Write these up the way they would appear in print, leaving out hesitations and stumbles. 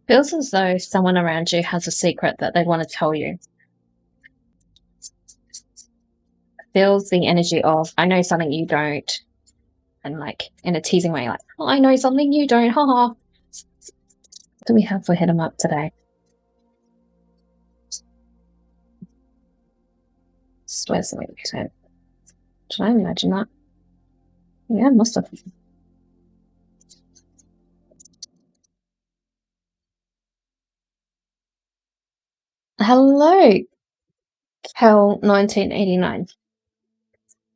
Feels as though someone around you has a secret that they want to tell you. Feels the energy of, I know something you don't, and like in a teasing way, like, oh, I know something you don't, haha. What do we have for hit 'em up today? Where's the week? Did I imagine that? Yeah, I must have. Hello, Kel 1989.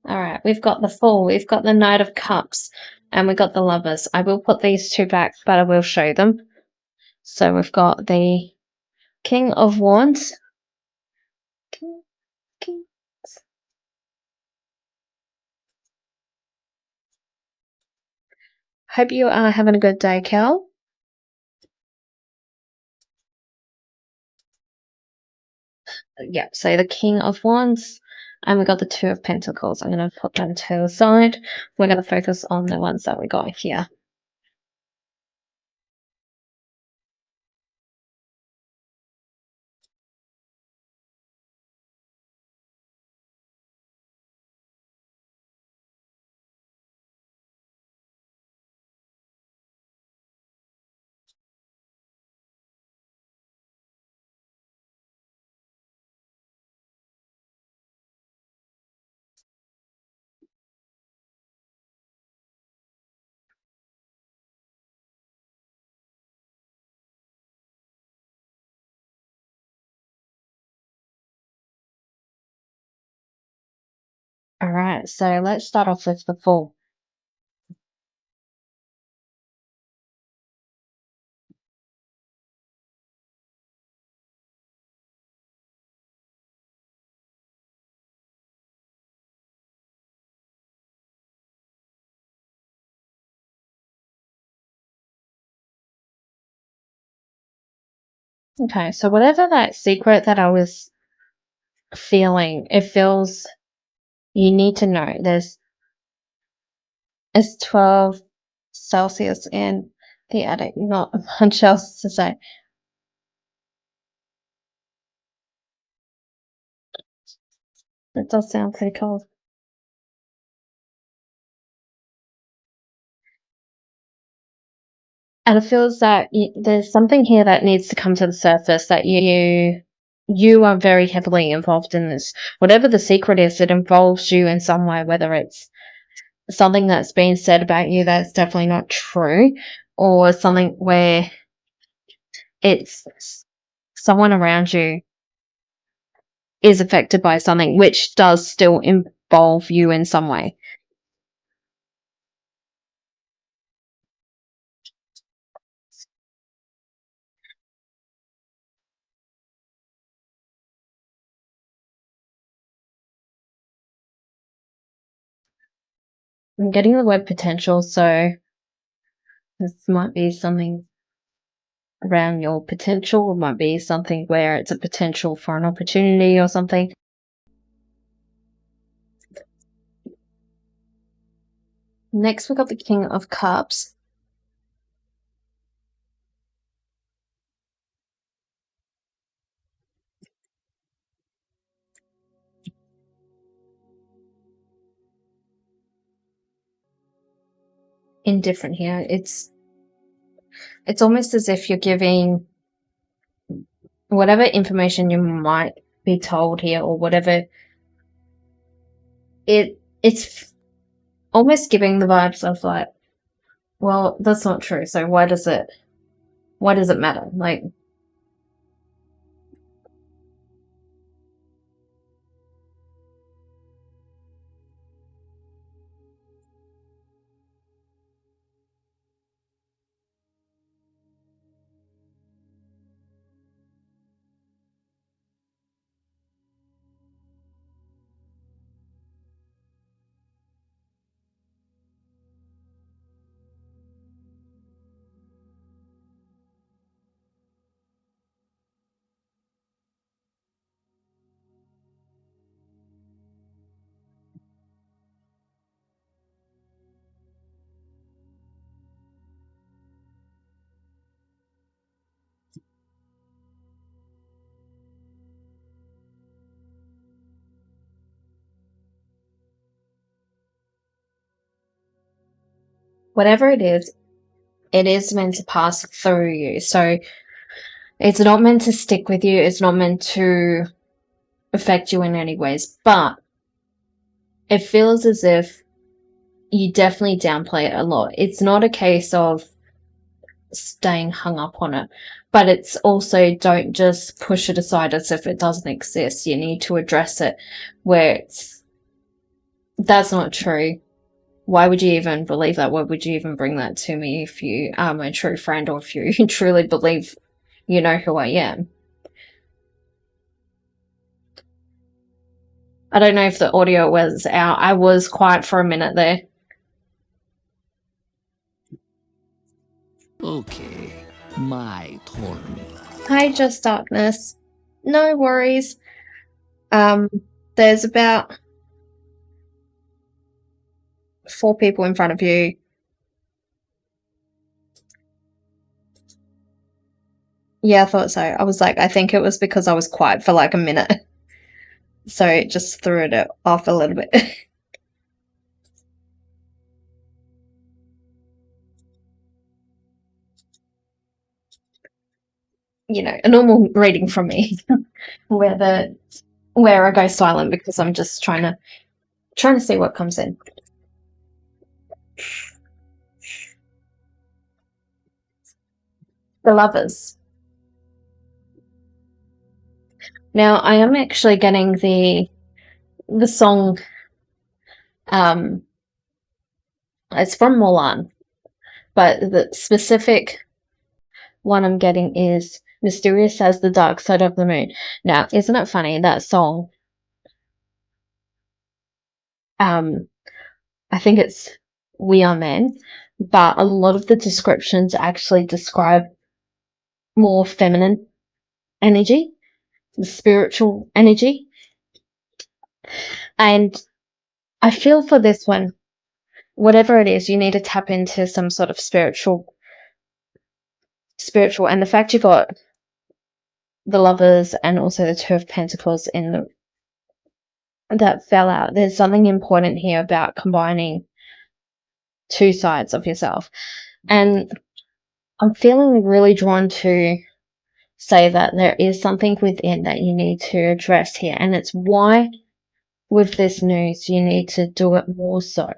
All right, we've got the Fool, we've got the Knight of Cups, and we've got the Lovers. I will put these two back, but I will show them. So we've got the King of Wands. King. Hope you are having a good day, Kel. Yeah, so the King of Wands, and we got the Two of Pentacles. I'm going to put them to the side. We're going to focus on the ones that we got here. All right, so let's start off with the Fool. Okay, so whatever that secret that I was feeling, it feels you need to know. It's 12 Celsius in the attic, not much else to say. It does sound pretty cold. And it feels that there's something here that needs to come to the surface, that you are very heavily involved in this. Whatever the secret is, it involves you in some way, whether it's something that's been said about you that's definitely not true, or something where it's someone around you is affected by something which does still involve you in some way. I'm getting the word potential, so this might be something around your potential. It might be something where it's a potential for an opportunity or something. Next, we got the King of Cups. Indifferent here. It's almost as if you're giving whatever information you might be told here, or whatever. It's almost giving the vibes of like, well, that's not true. So why does it matter? Like, whatever it is meant to pass through you. So it's not meant to stick with you. It's not meant to affect you in any ways. But it feels as if you definitely downplay it a lot. It's not a case of staying hung up on it, but it's also, don't just push it aside as if it doesn't exist. You need to address it where it's, that's not true. Why would you even believe that? Why would you even bring that to me if you are my true friend, or if you truly believe you know who I am? I don't know if the audio was out. I was quiet for a minute there. Okay, my turn. Hi, Just Darkness. No worries. There's about 4 people in front of you. Yeah, I thought so. I was like, I think it was because I was quiet for like a minute. So it just threw it off a little bit. You know, a normal reading from me. where I go silent because I'm just trying to see what comes in. The Lovers. Now I am actually getting the song, it's from Mulan, but the specific one I'm getting is Mysterious as the Dark Side of the Moon. Now, isn't it funny, that song, I think it's We Are Men, but a lot of the descriptions actually describe more feminine energy, the spiritual energy. And I feel for this one, whatever it is, you need to tap into some sort of spiritual, and the fact you got the Lovers and also the Two of Pentacles in that fell out. There's something important here about combining two sides of yourself. And I'm feeling really drawn to say that there is something within that you need to address here. And it's why with this news, you need to do it more so.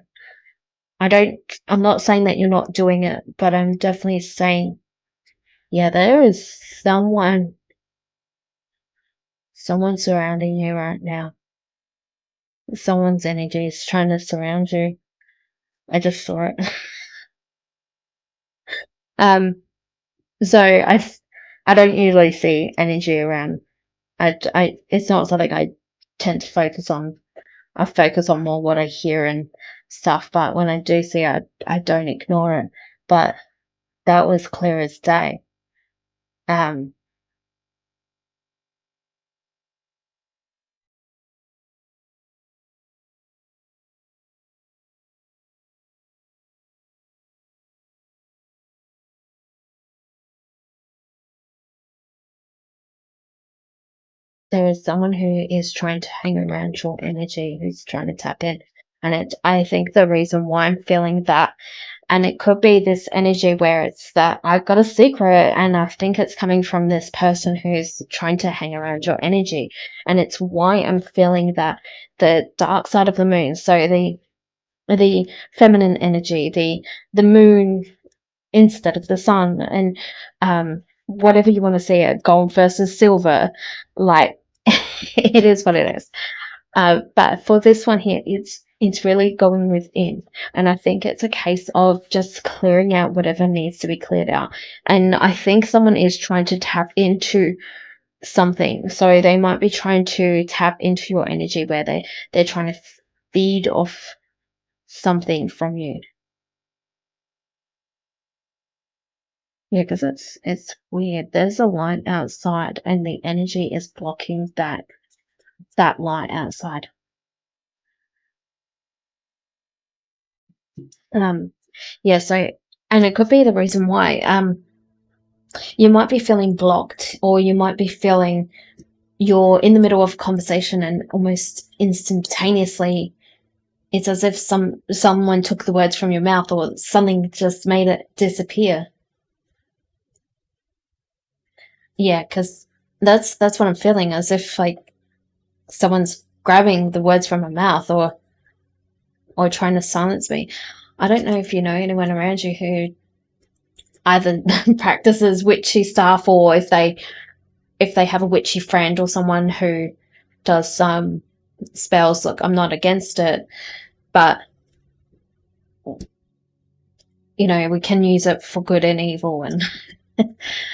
I'm not saying that you're not doing it, but I'm definitely saying, yeah, there is someone surrounding you right now. Someone's energy is trying to surround you. I just saw it. So I don't usually see energy around. It's not something I tend to focus on. I focus on more what I hear and stuff, but when I do see it, I don't ignore it. But that was clear as day. There is someone who is trying to hang around your energy, who's trying to tap in. And I think the reason why I'm feeling that, and it could be this energy where it's that I've got a secret and I think it's coming from this person who's trying to hang around your energy. And it's why I'm feeling that the dark side of the moon, so the feminine energy, the moon instead of the sun, and whatever you want to see it, gold versus silver, like it is what it is. But for this one here, it's really going within, and I think it's a case of just clearing out whatever needs to be cleared out. And I think someone is trying to tap into something, so they might be trying to tap into your energy where they're trying to feed off something from you. Yeah, because it's weird. There's a light outside, and the energy is blocking that light outside. Yeah. So, and it could be the reason why. You might be feeling blocked, or you might be feeling you're in the middle of a conversation, and almost instantaneously It's as if someone took the words from your mouth, or something just made it disappear. Yeah, because that's what I'm feeling, as if like someone's grabbing the words from my mouth, or trying to silence me. I don't know if you know anyone around you who either practices witchy stuff, or if they have a witchy friend or someone who does spells. Look, I'm not against it, but you know, we can use it for good and evil, and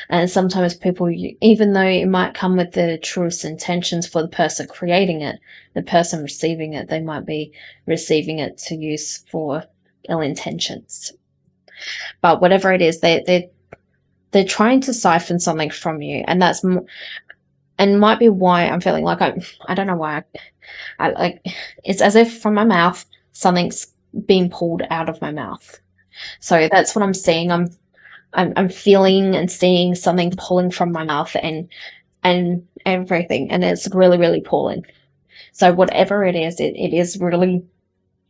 and sometimes people, even though it might come with the truest intentions for the person creating it, the person receiving it, they might be receiving it to use for ill intentions. But whatever it is, they're trying to siphon something from you, and that's and might be why I'm feeling like I don't know why I like, it's as if from my mouth something's being pulled out of my mouth. So that's what I'm seeing. I'm feeling and seeing something pulling from my mouth, and everything, and it's really, really pulling. So whatever it is really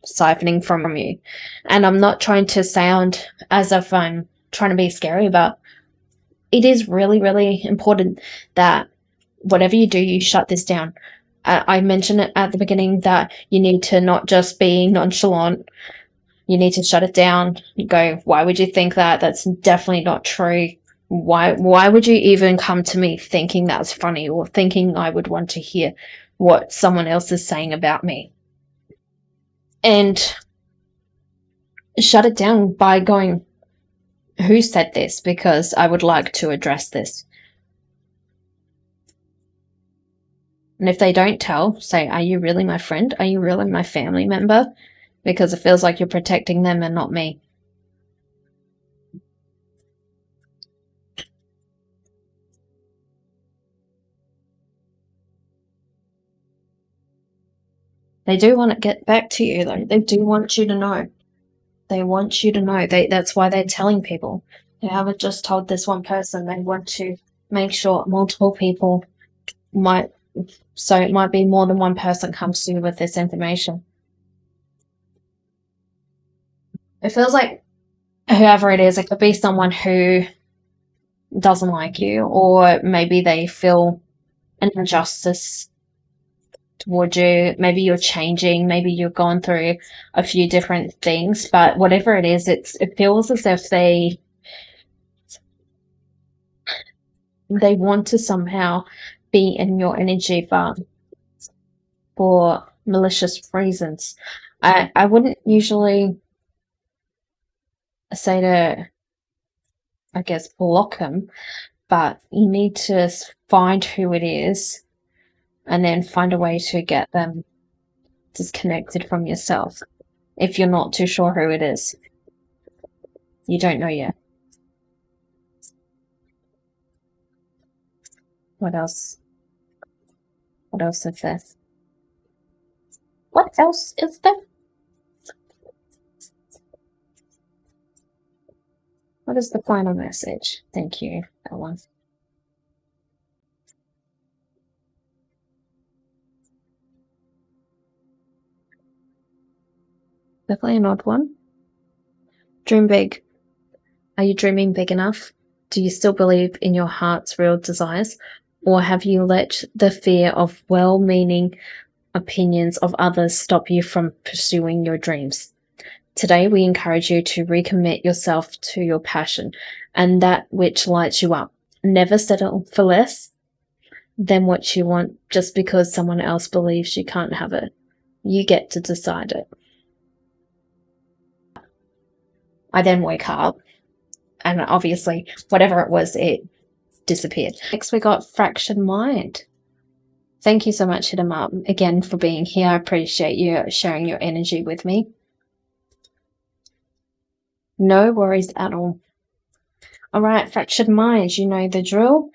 siphoning from you. And I'm not trying to sound as if I'm trying to be scary, but it is really, really important that whatever you do, you shut this down. I mentioned it at the beginning that you need to not just be nonchalant. You need to shut it down. You go, why would you think that? That's definitely not true. Why would you even come to me thinking that's funny, or thinking I would want to hear what someone else is saying about me? And shut it down by going, who said this? Because I would like to address this. And if they don't tell, say, are you really my friend? Are you really my family member? Because it feels like you're protecting them and not me. They do want to get back to you, though. They do want you to know. They want you to know. That's why they're telling people. They haven't just told this one person. They want to make sure multiple people might, so it might be more than one person comes to you with this information. It feels like whoever it is, it could be someone who doesn't like you, or maybe they feel an injustice towards you. Maybe you're changing, maybe you've gone through a few different things, but whatever it is, it feels as if they want to somehow be in your energy, but for malicious reasons. I wouldn't usually say to, I guess, block them, but you need to find who it is, and then find a way to get them disconnected from yourself. If you're not too sure who it is, you don't know yet. What else? What else is there? What else is there? What is the final message? Thank you, that one. Definitely an odd one. Dream big. Are you dreaming big enough? Do you still believe in your heart's real desires? Or have you let the fear of well-meaning opinions of others stop you from pursuing your dreams? Today, we encourage you to recommit yourself to your passion and that which lights you up. Never settle for less than what you want just because someone else believes you can't have it. You get to decide it. I then woke up, and obviously, whatever it was, it disappeared. Next, we got Fractured Mind. Thank you so much, Hidden Up, again for being here. I appreciate you sharing your energy with me. No worries at all. All right, Fractured Minds, you know the drill.